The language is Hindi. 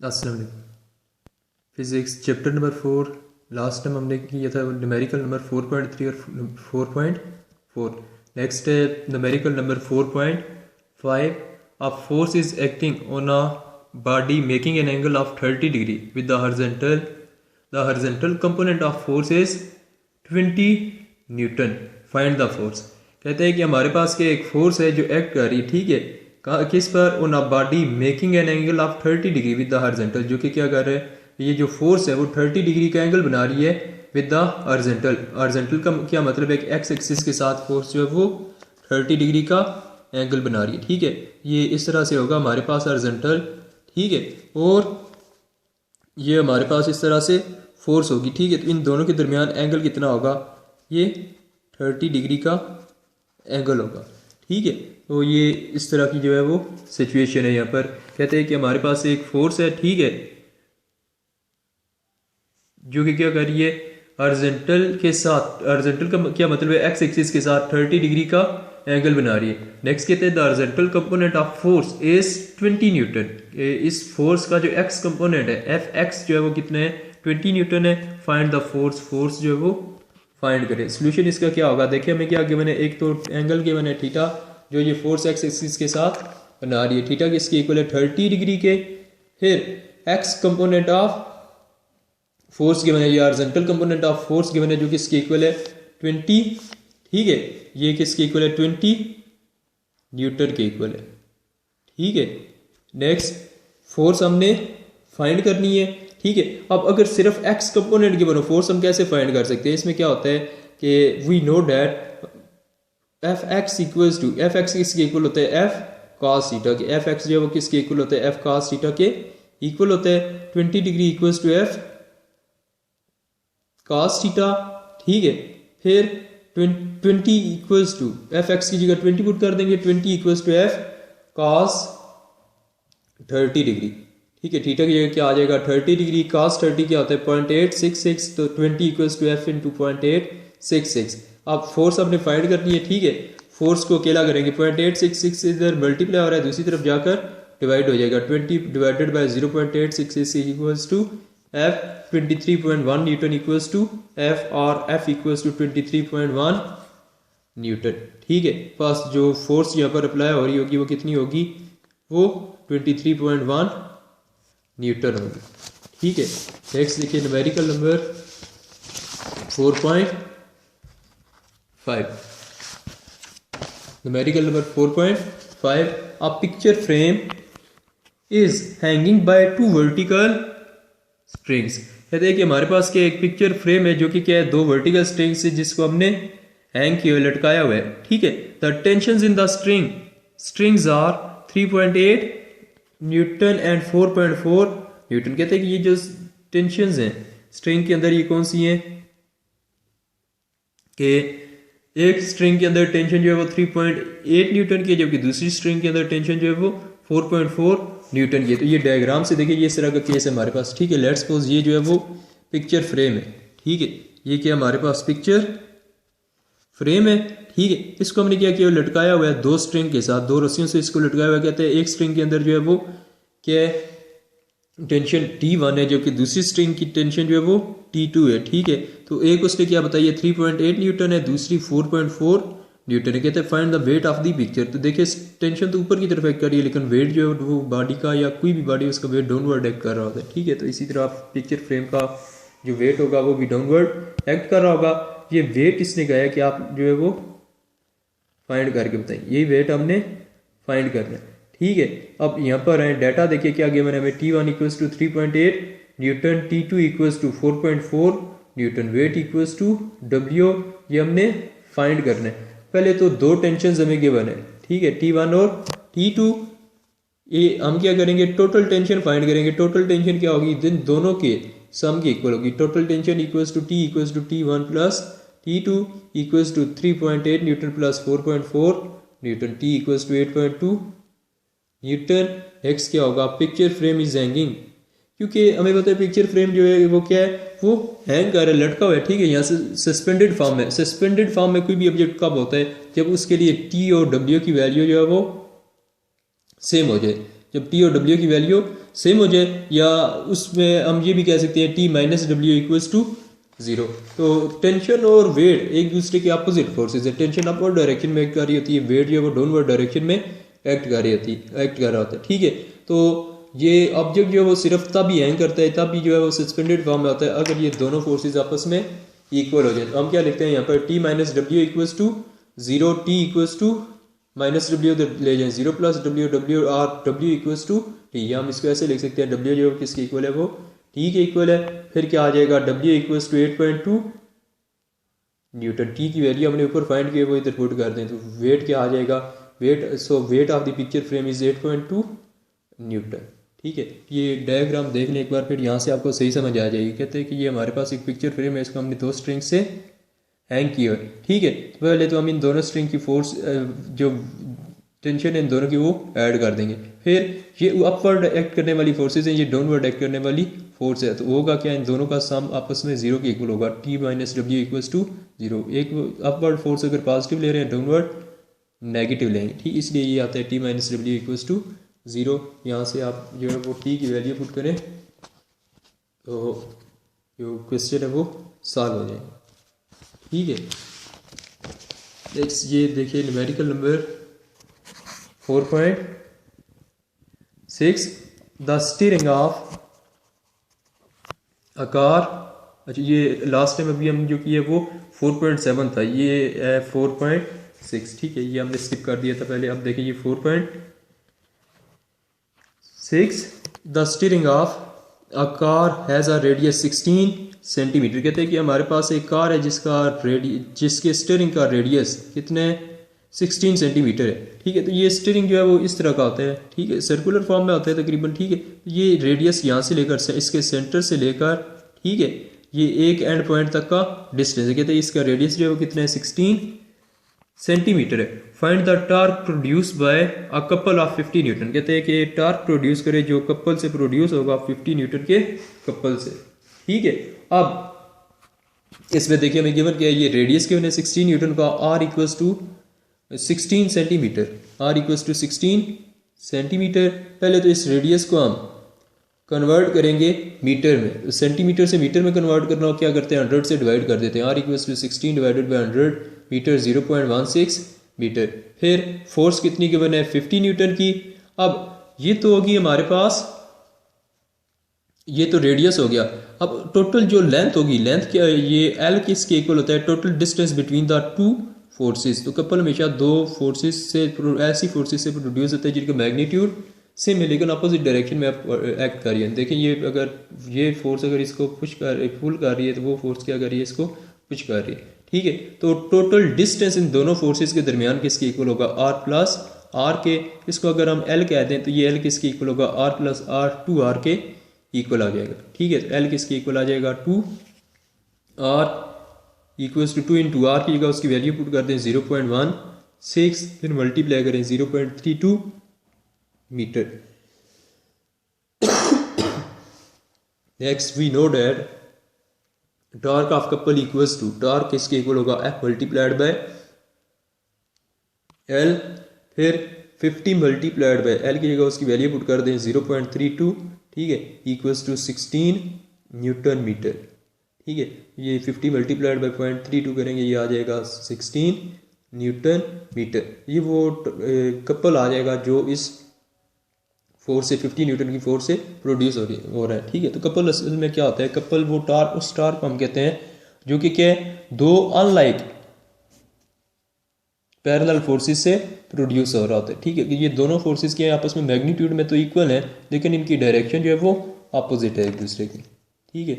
अस्सलाम वालेकुम। Physics chapter number 4 last time हमने किया था न्यूमेरिकल नंबर 4.3 और 4.4। नेक्स्ट है numerical number 4.5। A force is acting on a body making an angle of 30 degree with the horizontal component of force is 20 Newton. Find the force. कहते हैं कि हमारे पास के एक फोर्स है जो एक्ट कर रही है, ठीक है, किस पर, on a body making an angle of 30 degree with the horizontal, जो कि क्या कर रहे हैं, ये जो फोर्स है वो 30 डिग्री का एंगल बना रही है विद द हॉरिजॉन्टल। हॉरिजॉन्टल का क्या मतलब है कि एक्स एक्सिस के साथ फोर्स जो है वो 30 डिग्री का एंगल बना रही है, ठीक है। ये इस तरह से होगा हमारे पास हॉरिजॉन्टल, ठीक है, और ये हमारे पास इस तरह से फोर्स होगी, ठीक है। तो इन दोनों के दरमियान एंगल कितना होगा, ये 30 डिग्री का एंगल होगा, ठीक है। तो ये इस तरह की जो है वो सिचुएशन है। यहाँ पर कहते हैं कि हमारे पास एक फोर्स है, ठीक है, जो कि क्या कर रही है, हॉरिजॉन्टल के साथ, हॉरिजॉन्टल का क्या मतलब है, एक्स एक्सिस के साथ 30 डिग्री का एंगल बना रही है। नेक्स्ट कहते हैं the horizontal component of force is 20 Newton. इस फोर्स का जो एक्स कंपोनेंट है, एफ एक्स जो है वो कितने है, 20 न्यूटन है। फाइंड द फोर्स, फोर्स जो है वो फाइंड करें। सोल्यूशन इसका क्या होगा, देखिए हमें क्या गिवन है, एक तो एंगल गिवन है थीटा, जो ये फोर्स एक्स एक्सिस के साथ बना रही है, थीटा किसके इक्वल है, 30 डिग्री के। फिर x component of force given है, ये horizontal component of force given है, जो किसके इक्वल है 20, ठीक है, ये किसके इक्वल है 20 न्यूटन के इक्वल है, ठीक है। नेक्स्ट फोर्स हमने फाइंड करनी है, ठीक है। अब अगर सिर्फ एक्स कंपोनेंट गिवन हो, फोर्स हम कैसे फाइंड कर सकते हैं, इसमें क्या होता है कि we know that F X equals to, F X किसके इक्वल होता है, एफ कॉस थीटा के। एफ एक्स जो है वो किसके इक्वल होता है, एफ कॉस थीटा के इक्वल होता है। 20 degree equals to F cos theta, ठीक है। फिर 20 इक्वल्स टू, एफ एक्स की जगह 20 पुट कर देंगे, 20 equals to F cos 30 degree, ठीक है। थीटा की जगह क्या आ जाएगा 30 डिग्री, कॉस 30 क्या होता है 0.866, तो 20 इक्वल्स टू एफ इंटू 0.866। अब फोर्स आपने फाइंड करनी है, ठीक है। फोर्स को अकेला करेंगे, 0.866 इधर मल्टीप्लाई हो रहा है, दूसरी तरफ जाकर डिवाइड हो जाएगा, 20 divided by 0.866 equals to F 23.1 newton equals to F, और एफ इक्वल्स टू 23.1 न्यूटन, ठीक है। फर्स्ट जो फोर्स यहाँ पर अप्लाई हो रही होगी वो कितनी होगी, वो 23.1 न्यूटन होगी, ठीक है। नेक्स्ट देखिए numerical number 4.5। Numerical number 4.5। A picture frame is hanging by 2 vertical strings. कहते हैं कि हमारे पास क्या एक पिक्चर फ्रेम है, जो कि क्या है 2 वर्टिकल स्ट्रिंग्स है, जिसको हमने हैंग किया, लटकाया हुआ है, ठीक है। The tensions in the strings are 3.8 newton and 4.4 newton. कहते हैं कि ये जो टेंशंस हैं स्ट्रिंग के अंदर, ये कौन सी हैं, कि एक स्ट्रिंग के अंदर टेंशन जो है वो 3.8 न्यूटन की है, जबकि दूसरी स्ट्रिंग के अंदर टेंशन जो है वो 4.4 न्यूटन की है। तो ये डायग्राम से देखिए, ये इस तरह का केस है हमारे पास, ठीक है। लेट्स सपोज ये जो है वो पिक्चर फ्रेम है, ठीक है, ये क्या हमारे पास पिक्चर फ्रेम है, ठीक है। इसको हमने क्या किया, लटकाया हुआ है 2 स्ट्रिंग के साथ, 2 रस्सियों से इसको लटकाया हुआ है। कहते हैं एक स्ट्रिंग के अंदर जो है वो क्या है, टेंशन T1 है, जबकि दूसरी स्ट्रिंग की टेंशन जो है वो T2 है, ठीक है। तो एक उसने क्या बताइए 3.8 न्यूटन है, दूसरी 4.4 न्यूटन है। कहते हैं find the weight of the picture. तो देखिए टेंशन तो ऊपर की तरफ एक्ट कर रही है, लेकिन वेट जो है वो बॉडी का, या कोई भी बॉडी उसका वेट डाउनवर्ड एक्ट कर रहा होता है, ठीक है। तो इसी तरह आप पिक्चर फ्रेम का जो वेट होगा वो भी डाउनवर्ड एक्ट कर रहा होगा। ये वेट इसने कहा है कि आप जो है वो फाइंड करके बताइए, यही वेट हमने फाइंड करना है, ठीक है। अब यहाँ पर है डाटा, देखिए क्या गिवन है हमें, T1 equals to 3.8 newton, T2 equals to 4.4 newton, weight equals to W, ये हमने फाइंड करना है। पहले तो 2 टेंशन हमें गिवन है, ठीक है, T1 और T2। ये हम क्या करेंगे, टोटल टेंशन फाइंड करेंगे। टोटल टेंशन क्या होगी, इन दोनों के सम की इक्वल होगी। Total tension equals to T equals to T1 plus T2 equals to 3.8 newton plus 4.4 newton, T equals to 8.2 newton. Next क्या होगा, पिक्चर फ्रेम इज हैंगिंग, क्योंकि हमें पता है पिक्चर फ्रेम जो है वो क्या है, वो हैंग कर रहा है, लटका हुआ है, ठीक है। यहाँ से सस्पेंडेड फॉर्म में, सस्पेंडेड फॉर्म में कोई भी ऑब्जेक्ट कब होता है, जब उसके लिए T और W की वैल्यू जो है वो सेम हो जाए। जब टी और डब्ल्यू की वैल्यू सेम हो जाए, या उसमें हम ये भी कह सकते हैं T minus W equals to 0। तो टेंशन और वेट एक दूसरे के अपोजिट फोर्सेज है। टेंशन अपवर्ड डायरेक्शन में एक्ट कर रही होती है, वेट जो है वो डाउनवर्ड डायरेक्शन में एक्ट कर रहा होता है। ठीक है, तो ये ऑब्जेक्ट जो है वो सिर्फ तब ही हैंग करता है, तब ही जो है वो सस्पेंडेड फॉर्म में होता है अगर ये दोनों फोर्सेज आपस में इक्वल हो जाए। तो हम क्या लिखते हैं यहाँ पर, T minus W equals to 0, T equals to minus W ले जाए 0 plus W, W or W equals to T. हम इसको ऐसे लिख सकते हैं, डब्ल्यू जो किसके इक्वल है, वो टी के इक्वल है। फिर क्या आ जाएगा, W equals to 8.2 newton. T की वैल्यू हमने ऊपर फाइंड किया, वो इधर पुट कर दें तो वेट क्या आ जाएगा, weight of the picture frame is 8.2 Newton. ठीक है, ये डायग्राम देख लें एक बार, फिर यहाँ से आपको सही समझ आ जाएगी। कहते हैं कि ये हमारे पास एक पिक्चर फ्रेम है, इसको हमने 2 स्ट्रिंग से हैंग किया है। ठीक है, तो पहले तो हम इन दोनों स्ट्रिंग की फोर्स जो टेंशन है इन दोनों की वो ऐड कर देंगे। फिर ये अपवर्ड एक्ट करने वाली फोर्सेज हैं, ये डाउनवर्ड एक्ट करने वाली फोर्स है, तो होगा क्या, इन दोनों का सम आपस में 0 के इक्वल होगा, T minus W equals to 0। एक अपवर्ड फोर्स अगर पॉजिटिव ले रहे हैं, डाउनवर्ड नेगेटिव लेंगे। ठीक, इसलिए ये आता है T minus W equals to 0। यहाँ से आप जो है वो टी की वैल्यू पुट करें तो जो क्वेश्चन है वो सॉल्व हो जाएगा। ठीक है, नेक्स्ट ये देखिए numerical number 4.6, the steering of a car. अच्छा, ये लास्ट टाइम अभी हम जो किया वो 4.7 था, ये है 4.6। ठीक है, ये हमने स्किप कर दिया था पहले। अब देखिए ये 4.6, the steering of a car has a radius 16 centimetre. कहते हैं कि हमारे पास एक कार है जिसके स्टीयरिंग का रेडियस कितने 16 सेंटीमीटर है। ठीक है, तो ये स्टीयरिंग जो है वो इस तरह का होता है। ठीक है, सर्कुलर फॉर्म में होता है तकरीबन। ठीक है, ये रेडियस यहाँ से लेकर इसके सेंटर से लेकर, ठीक है, ये एक एंड पॉइंट तक का डिस्टेंस है। कहते हैं इसका रेडियस जो है वो कितना है 16 सेंटीमीटर है। Find the torque produce by a couple of 50 Newton. कहते हैं कि टार्क प्रोड्यूस करे जो कपल से प्रोड्यूस होगा 50 न्यूटन के कपल से। ठीक है, अब इसमें देखिए हमें गिवन क्या है, ये रेडियस गिवन है 16 न्यूटन का, R equals to 16 centimetre, R equals to 16 centimetre. पहले तो इस रेडियस को हम कन्वर्ट करेंगे मीटर में, तो सेंटीमीटर से मीटर में कन्वर्ट करना हो, क्या करते हैं 100 से डिवाइड कर देते हैं। R equals to 16 divided by 100 metre 0.16 metre. फिर फोर्स कितनी गिवन है 50 न्यूटन की। अब ये तो होगी हमारे पास, ये तो रेडियस हो गया। अब टोटल जो लेंथ होगी, लेंथ क्या है, ये एल किसके इक्वल होता है, total distance between the two forces. तो कपल हमेशा दो फोर्सेस से, ऐसी फोर्सेस से प्रोड्यूस होता है जिनका मैग्नीट्यूड सेम है लेकिन अपोजिट डायरेक्शन में एक्ट कर रही है। देखिए ये अगर ये फोर्स अगर इसको पुश पुल कर रही है तो वो फोर्स क्या कर रही है, इसको पुश कर रही है। ठीक है, तो टोटल डिस्टेंस इन दोनों फोर्सेस के दरमियान किसके इक्वल होगा, आर प्लस आर के। इसको अगर हम एल कह दें तो ये एल किसके इक्वल होगा, आर प्लस आर 2r के इक्वल आ जाएगा। ठीक है, तो एल किसके इक्वल आ जाएगा 2r equals to 2 into are की जगह उसकी वैल्यू पुट कर दें 0.16, फिर मल्टीप्लाई करें 0.32 metre. Next we know that torque of couple equals to, torque किसके इक्वल होगा, एफ मल्टीप्लाइड बाय एल, फिर 50 मल्टीप्लाइड बाय एल की जगह उसकी वैल्यू पुट कर दें 0.32, ठीक है, इक्वल्स टू 16 न्यूटन मीटर। ठीक है, ये 50 मल्टीप्लाइड बाय 0.32 करेंगे, ये आ जाएगा 16 न्यूटन मीटर। ये वो कपल आ जाएगा जो इस फोर्स से 50 न्यूटन की फोर्स से प्रोड्यूस हो रहा है। ठीक है, तो कपल असल में क्या होता है, कपल वो टार्क, उस टार्क को हम कहते हैं जो कि क्या है, दो अनलाइक पैरेलल फोर्सेस से प्रोड्यूस हो रहा होता है। ठीक है, ये दोनों फोर्सेस के आपस में मैग्नीट्यूड में तो इक्वल है लेकिन इनकी डायरेक्शन जो है वो अपोजिट है एक दूसरे की। ठीक है,